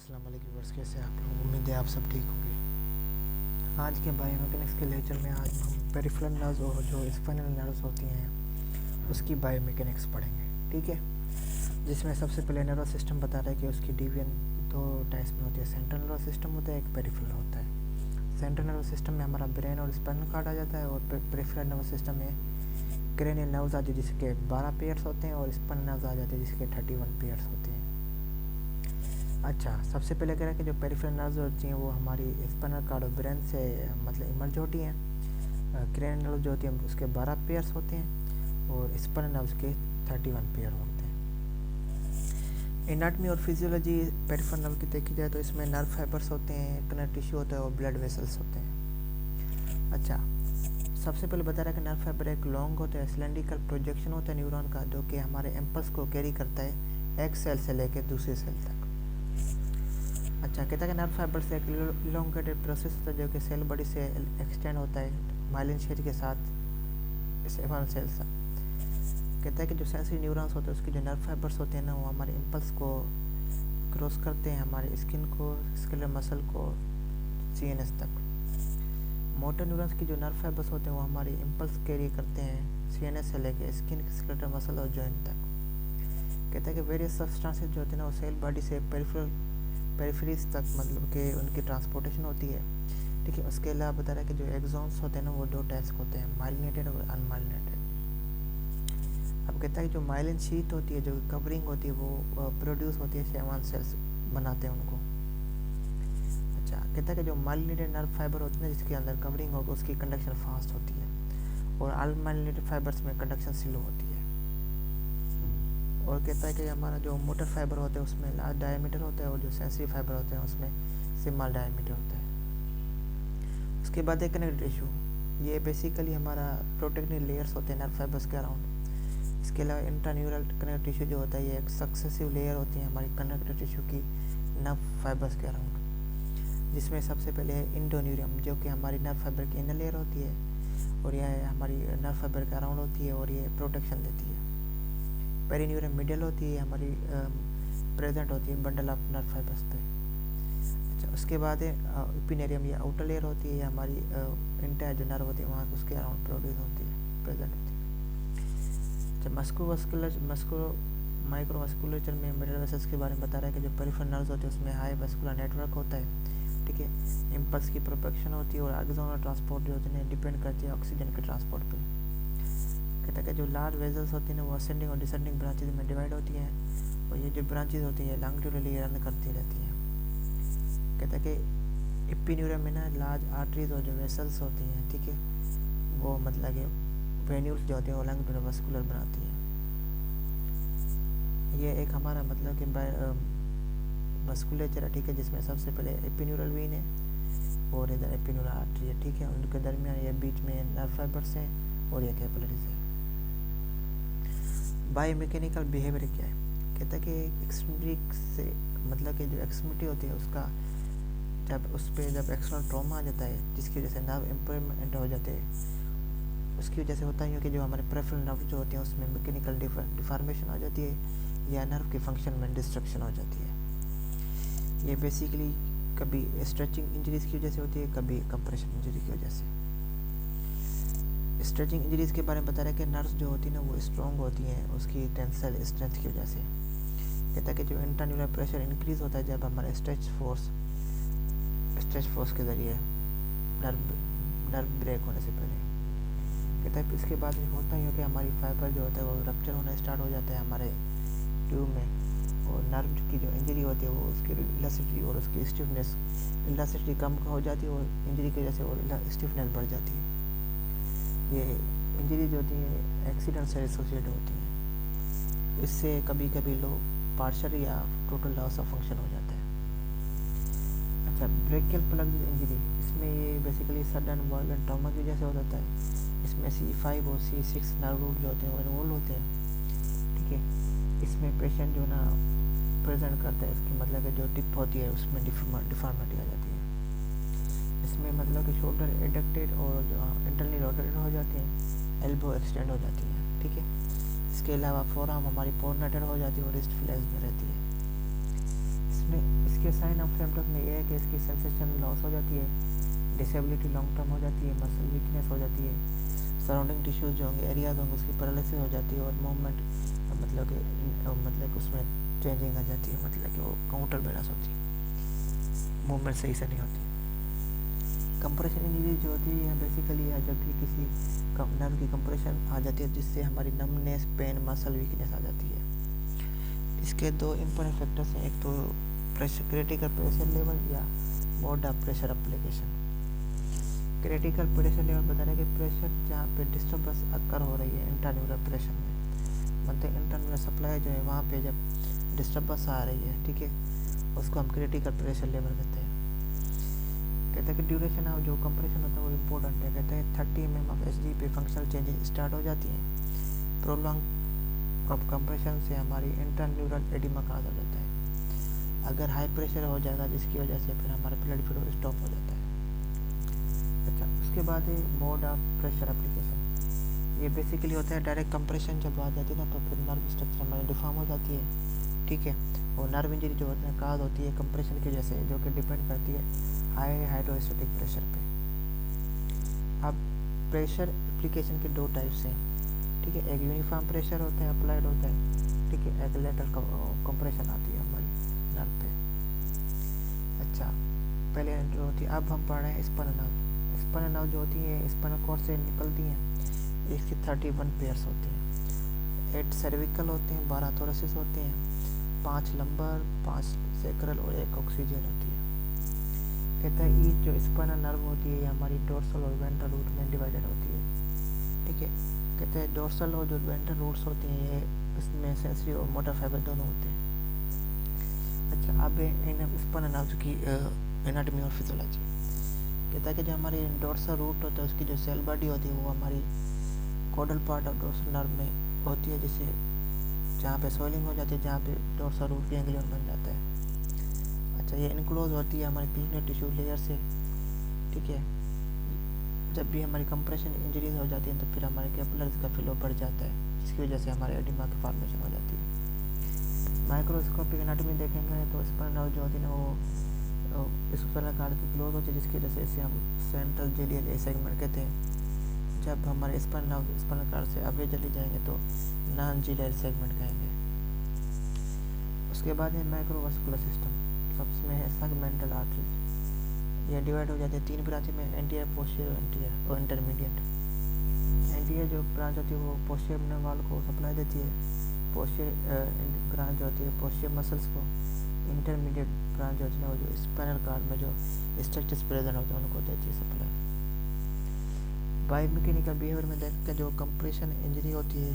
अस्सलाम वालेकुम व्यूअर्स, कैसे हैं आप लोग। उम्मीद है आप सब ठीक होंगे। आज के बायोमैकेनिक्स के लेक्चर में आज हम पेरिफेरल नर्व्स और जो स्पाइनल नर्व्स होती हैं उसकी बायोमैकेनिक्स पढ़ेंगे, ठीक है। जिसमें सबसे पहले नर्वस सिस्टम बता रहा है कि उसकी डिवीजन दो टाइप्स में होती है। सेंट्रल नर्वस सिस्टम होता है, एक पेरिफेरल होता है। सेंट्रल नर्वस सिस्टम में हमारा ब्रेन और स्पाइनल कॉर्ड आ जाता है, और पेरिफेरल नर्वस सिस्टम में क्रेनियल नर्व्स आते हैं जिसके 12 पेयर्स होते हैं, और स्पाइनल नर्व्स आ जाते हैं जिसके 31 पेयर्स होते हैं। अच्छा, सबसे पहले कह रहा है कि जो पेरिफेरल नर्व्स होती हैं वो हमारी स्पाइनल कॉर्ड और ब्रेन से मतलब इमर्ज होती हैं। क्रेनियल नर्व्स जो होती हैं उसके 12 पेयर्स होते हैं, और स्पाइनल नर्व्स के 31 पेयर होते हैं। एनाटमी और फिजियोलॉजी पेरिफेरल नर्व की देखी जाए तो इसमें नर्व फाइबर्स होते हैं, कनेक्टिव टिश्यू होता है और ब्लड वेसल्स होते हैं। अच्छा, सबसे पहले बता रहा है कि नर्व फाइबर एक लॉन्ग होता है, सिलेंड्रिकल प्रोजेक्शन होता है न्यूरॉन का, जो कि हमारे इम्पल्स को कैरी करता है एक सेल से लेकर दूसरे सेल तक। अच्छा, कहता है कि नर्व फाइबर से एक इलोंगेटेड प्रोसेस होता है जो कि सेल बॉडी से एक्सटेंड होता है माइलिन शेज के साथ सेवन सेल तक। कहता है कि जो सेंसरी न्यूरॉन्स होते हैं उसके जो नर्व फाइबर्स होते हैं ना, वो हमारे इम्पल्स को क्रॉस करते हैं हमारे स्किन को, स्केलेटल मसल को, सीएनएस तक। मोटर न्यूरॉन्स की जो नर्व फाइबर्स होते हैं वो हमारे इम्पल्स कैरी करते हैं सीएनएस से लेकर स्किन, स्केलेटल मसल और जॉइंट तक। कहता है कि वेरियस सब्सटेंसेस जो होते हैं ना वो सेल बॉडी से पेरिफेरीज तक मतलब कि उनकी ट्रांसपोर्टेशन होती है, ठीक है। उसके अलावा बता रहा है कि जो एक्सॉन्स होते हैं ना वो दो टाइप्स होते हैं, माइलिनेटेड और अनमाइलिनेटेड। अब कहता है कि जो माइलिन शीट होती है, जो कवरिंग होती है, वो प्रोड्यूस होती है शेवान सेल्स बनाते हैं उनको। अच्छा, कहता है कि जो माइलिनेटेड नर्व फाइबर होती है ना जिसके अंदर कवरिंग होगी उसकी कंडक्शन फास्ट होती है, और अनमाइलिनेटेड फाइबर्स में कंडक्शन स्लो होती है। और कहता है कि हमारा जो मोटर फाइबर होता है उसमें लार्ज डायमीटर होता है, और जो सेंसरी फाइबर होते हैं उसमें स्मॉल डायमीटर होता है। उसके बाद है कनेक्टिव टिश्यू। ये बेसिकली हमारा प्रोटेक्टिव लेयर्स होते हैं नर्व फाइबर्स के अराउंड। इसके अलावा इंट्रान्यूरल कनेक्टिव टिश्यू जो होता है ये एक सक्सेसिव लेयर होती है हमारी कनेक्टिव टिश्यू की नर्व फाइबर्स के अराउंड, जिसमें सबसे पहले है इंडोन्यूरियम जो कि हमारी नर्व फाइबर की इनर लेयर होती है, और यह हमारी नर्व फाइबर के अराउंड होती है और ये प्रोटेक्शन देती है। पेरिन्यूरम मिडल होती है हमारी प्रेजेंट होती है बंडल ऑफ नर्व फाइबर्स पे। अच्छा, उसके बाद है इपिनेरियम, ये आउटर लेयर होती है, ये हमारी इंटायर जो नर्व होती है वहाँ उसके अराउंड प्रोड्यूस होती है, प्रेजेंट होती है। अच्छा, मस्कुलो माइक्रोवास्कुलेचर में मिडल वेसल्स के बारे में बता रहा है कि जो पेरिफेरल नर्व्स होते हैं उसमें हाई वेस्कुलर नेटवर्क होता है, ठीक है। इम्पल्स की प्रोपेक्शन होती है, और एक्सोनल ट्रांसपोर्ट जो होते हैं डिपेंड करती है ऑक्सीजन के ट्रांसपोर्ट पे। कहता है कि जो लार्ज वेजल्स होती हैं ना वो असेंडिंग और डिसेंडिंग ब्रांचेज में डिवाइड होती हैं, और ये जो ब्रांचेज होती हैं लॉन्गिट्यूडली रन करती रहती हैं। कहता है कि एपिन्यूरम में ना लार्ज आर्टरीज और जो वेसल्स होती हैं, ठीक है, वो मतलब कि वेन्यूल्स जो होती हैं वो लॉन्गिट्यूडल वस्कुलर बनाती हैं। ये एक हमारा मतलब कि वस्कुलेचर है, ठीक है, जिसमें सबसे पहले एपिन्यूरल वेन है और इधर एपिन्यूरल आर्टरी है, ठीक है। उनके दरमियान ये बीच में नर्व फाइबर्स हैं और ये कैपिलरीज है। बायोमैकेनिकल बिहेवियर क्या है? कहता है कि एक्सट्रिक से मतलब कि जो एक्सट्रीमिटी होती है उसका जब उस पर जब एक्सटर्नल ट्रॉमा आ जाता है जिसकी वजह से नर्व इम्प्रूवमेंट हो जाते हैं, उसकी वजह से होता है कि जो हमारे प्रेफरल नर्व जो होती हैं उसमें मैकेनिकल डिफॉर्मेशन आ जाती है या नर्व के फंक्शन में डिस्ट्रक्शन हो जाती है। ये बेसिकली कभी स्ट्रेचिंग इंजरीज की वजह से होती है, कभी कंप्रेशन इंजरी की वजह से। स्ट्रेचिंग इंजरीज के बारे में बता रहा है कि नर्व्स जो होती है ना वो स्ट्रॉन्ग होती हैं उसकी टेंसाइल स्ट्रेंथ की वजह से। कहता है कि जो इंट्रान्यूरल प्रेशर इंक्रीज होता है जब हमारे स्ट्रेच फोर्स के ज़रिए नर्व ब्रेक होने से पहले। कहता है इसके बाद होता ही है कि हमारी फाइबर जो होता है वो रप्चर होना स्टार्ट हो जाता है हमारे ट्यूब में, और नर्व की जो इंजरी होती है वो उसकी इलास्टिसिटी और उसकी स्टिफनेस, इलास्टिसिटी कम हो जाती है और इंजरी की वजह से और स्टिफनेस बढ़ जाती है। ये इंजरी जो होती है एक्सीडेंट से एसोसिएट होती है, इससे कभी कभी लोग पार्शल या टोटल लॉस ऑफ फंक्शन हो जाता है। अच्छा, ब्रेकियल प्लग इंजरी, इसमें ये बेसिकली सडन वायलेंट ट्रॉमा की वजह से हो जाता है। इसमें C5 और C6 नर्व रूट जो होते हैं वो इन्वॉल्व होते हैं, ठीक है। इसमें पेशेंट जो ना प्रेजेंट करता है इसकी मतलब कि जो टिप होती है उसमें डिफॉर्मिटी आ जाती है। इसमें मतलब कि शोल्डर एडक्टेड और जो इंटरनली रोटेटेड हो जाते हैं, एल्बो एक्सटेंड हो जाती है, ठीक है। इसके अलावा फोरआर्म हमारी पोर्नेटेड हो जाती है और रिस्ट फ्लेक्स में रहती है। इसके साइन ऑफ सिम्टम्स में ये है कि इसकी सेंसेशन लॉस हो जाती है, डिसेबिलिटी लॉन्ग टर्म हो जाती है, मसल वीकनेस हो जाती है, सराउंडिंग टिश्यूज़ जो होंगे एरियाज होंगे उसकी पैरालिसिस हो जाती है, और मूवमेंट मतलब उसमें चेंजिंग आ जाती है, मतलब कि वो काउंटर बैलेंस होती है, मूवमेंट सही से नहीं होती। कंप्रेशन इंजरी जो होती है बेसिकली जब भी किसी नर्व की कंप्रेशन आ जाती है जिससे हमारी नमनेस, पेन, मसल वीकनेस आ जाती है। इसके दो इम्पोर्टेंट फैक्टर्स हैं, एक तो प्रेशर, क्रिटिकल प्रेशर लेवल या mode of pressure application. Critical pressure level बता रहे हैं कि प्रेशर जहाँ पे डिस्टर्बेंस अकर हो रही है इंटरन्यूरल प्रेशर में, मतलब इंटरन्यूरल सप्लाई जो है वहाँ पे जब डिस्टर्बेंस आ रही है, ठीक है, उसको हम क्रिटिकल प्रेशर लेवल कहते हैं। कहते हैं कि ड्यूरेशन ऑफ जो कंप्रेशन होता है वो इम्पोर्टेंट है। कहते हैं 30 mm ऑफ एच पे फंक्शनल चेंजेस स्टार्ट हो जाती हैं। प्रोलॉन्ग ऑफ कंप्रेशन से हमारी इंटरन्यूरल एडिमा काज हो जाता है। अगर हाई प्रेशर हो जाएगा जिसकी वजह से फिर हमारा ब्लड फ्लो स्टॉप हो जाता है। अच्छा, उसके बाद है मोड ऑफ प्रेशर एप्लीकेशन। ये बेसिकली होता है डायरेक्ट कंप्रेशन जब आ जाती है ना तो फिर नर्व स्ट्रक्चर हमारी डिफॉर्म हो जाती है, ठीक है, और नर्व इंजरी जो होती है काज होती है कंप्रेशन की वजह से, जो कि डिपेंड करती है हाई हाइड्रोस्टैटिक प्रेशर पे। अब प्रेशर एप्लीकेशन के दो टाइप्स हैं, ठीक है, एक यूनिफॉर्म प्रेशर होता है अप्लाइड होता है, ठीक है, एक लेटरल कंप्रेशन आती है हमारी नर्व पे। अच्छा, पहले जो होती है, अब हम पढ़ रहे हैं स्पाइनल नर्व। स्पाइनल नर्व जो होती है स्पाइनल कॉर्ड से निकलती हैं, इसके 31 पेयर्स होते हैं, 8 सर्विकल होते हैं, 12 थोरेसिस होते हैं, 5 लंबर, 5 सेक्रल और 1 ऑक्सीजन होती है। कहता है ईच जो स्पाइनल नर्व होती है ये हमारी डोर्सल और वेंट्रल रूट में डिवाइडेड होती है, ठीक है। कहते हैं डोर्सल और जो वेंट्रल रूट्स होती हैं ये इसमें सेंसरी और मोटर फाइबर दोनों होते हैं। अच्छा, अब इन स्पाइनल नर्व की एनाटॉमी और फिजियोलॉजी। कहता है कि जो हमारी डोर्सल रूट होता है उसकी जो सेल बॉडी होती है वो हमारी कोडल पार्ट ऑफ डोर्सल नर्व में होती है, जिसे जहाँ पे सोइलिंग हो जाती है, जहाँ पे डोर्सल रूट गैंग्लियन बन जाता है। अच्छा, ये इनक्लोज होती है हमारी क्लिनिक टिश्यू लेयर से, ठीक है। जब भी हमारी कंप्रेशन इंजरीज हो जाती है तो फिर हमारे कैपिलरीज का फ्लो बढ़ जाता है, जिसकी वजह से हमारे एडिमा की फॉर्मेशन हो जाती है। माइक्रोस्कोपिक एनाटॉमी देखेंगे तो स्पाइनल नर्व जो होती है ना वो इस स्पाइनल कॉर्ड की क्लोज होती है, जिसकी वजह से इसे हम सेंट्रल जेलियल ए सेगमेंट कहते हैं। जब हमारे स्पाइनल कॉर्ड से अवे चली जाएंगे तो नॉन जेलियल सेगमेंट कहेंगे। उसके बाद है माइक्रोवास्कुलर सिस्टम, सबसे में है सेगमेंटल आर्टरीज। ये डिवाइड हो जाते हैं 3 ब्रांच में, एंटीरियर, पोस्टीरियर, एंटीरियर और इंटरमीडिएट। एंटीरियर जो ब्रांच होती है वो पोस्टीरियर नर्व को सप्लाई देती है, पोस्टीरियर ब्रांच होती है पोस्टीरियर मसल्स को, इंटरमीडिएट ब्रांच होती है वो जो स्पाइनल कॉर्ड में जो स्ट्रक्चर्स प्रेजेंट होते हैं उनको देती है सप्लाई। बायोमैकेनिकल बिहेवियर में देखते हैं जो कंप्रेशन इंजरी होती है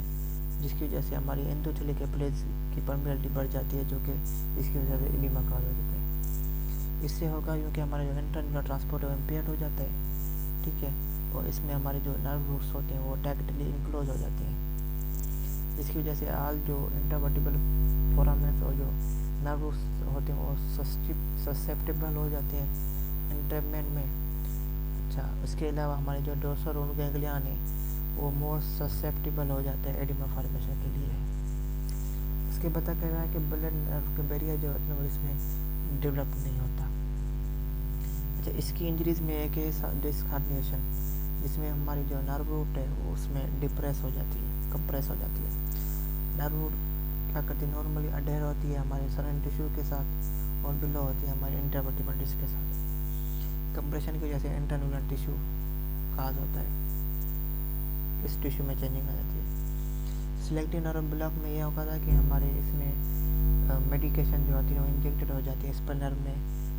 जिसकी वजह से हमारी एंडोथेलियल कैपिलरीज की परमेबिलिटी बढ़ जाती है, जो कि इसकी वजह से एडिमा काज हो जाता है। इससे होगा क्योंकि हमारा जो इंटरन्यूरल ट्रांसपोर्ट है इम्पेयर हो जाता है, ठीक है, और इसमें हमारे जो नर्व रूट्स होते हैं वो टैक्टिकली इनक्लोज हो जाते हैं, जिसकी वजह से आल जो इंटरवर्टिबल फोरामेंस और जो नर्व रूट्स होते हैं वो ससेप्टेबल हो जाते हैं इंटरमेंट में। अच्छा, उसके अलावा हमारे जो डोर्सल रोड गैंग्लियन है वो मोर ससेप्टेबल हो जाता है एडिमा फॉर्मेशन के लिए। उसके बता कह रहा है कि ब्लड नर्व का बैरियर जो होता है वो इसमें डेवलप नहीं होता। अच्छा, इसकी इंजरीज में एक है डिस्क हार्निएशन, जिसमें हमारी जो नर्व रूट है वो उसमें डिप्रेस हो जाती है, कंप्रेस हो जाती है। नर्व रूट क्या करती है, नॉर्मली अडेयर होती है हमारे सराउंडिंग टिश्यू के साथ और बिलो होती है हमारे इंटरवर्टिबल डिस्क के साथ। कंप्रेशन की वजह से इंटरन्यूरल टिश्यू काज होता है, इस टिश्यू में चेंजिंग आ जाती है। सिलेक्टिव नर्व ब्लॉक में यह होता है कि हमारे इसमें मेडिकेशन जो होती है वो इंजेक्टेड हो जाती है स्पाइनल नर्व में,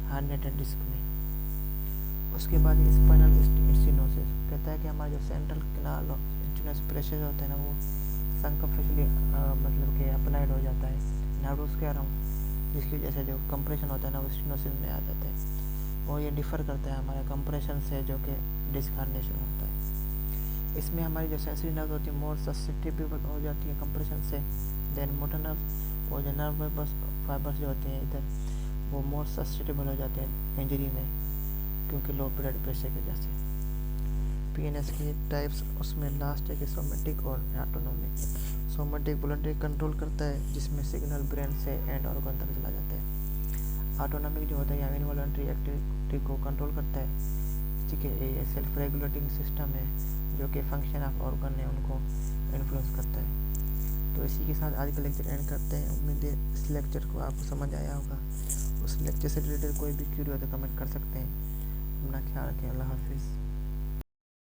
हार्निएटेड डिस्क में। उसके बाद स्पाइनल स्टेनोसिस कहता है कि हमारा जो सेंट्रल कैनाल प्रेशर होता है ना वो संकफिशली मतलब कि अप्लाइड हो जाता है नर्व्स के अराउंड, जिसकी वजह से जो कंप्रेशन होता है ना वो स्टेनोसिस में आ जाता है, और ये डिफ़र करता है हमारे कंप्रेशन से जो कि डिस्क हार्निएशन होता है। इसमें हमारी जो सेंसरी नर्व होती है मोर ससेप्टेबल हो जाती है कंप्रेशन से देन मोटर नर्व, और जो नर्व फाइबर्स जो होते हैं इधर वो मोर ससेप्टेबल हो जाते हैं इंजरी में, क्योंकि लो ब्लड प्रेशर की वजह से। पीएनएस की टाइप्स, उसमें लास्ट है कि सोमेटिक और ऑटोनोमिक। सोमेटिक वॉलंटरी कंट्रोल करता है जिसमें सिग्नल ब्रेन से एंड ऑर्गन तक चला जाता है। ऑटोनॉमिक जो होता है या इनवॉलंटरी एक्टिविटी को कंट्रोल करता है। ठीक है, ये सेल्फ रेगुलेटिंग सिस्टम है जो कि फंक्शन ऑफ ऑर्गन है उनको इन्फ्लुएंस करता है। तो इसी के साथ आज का लेक्चर एंड करते हैं। उम्मीद है इस लेक्चर को आपको समझ आया होगा। उस लेक्चर से रिलेटेड कोई भी क्यूरी हो तो कमेंट कर सकते हैं। अपना ख्याल रखें। अल्लाह हाफिज़।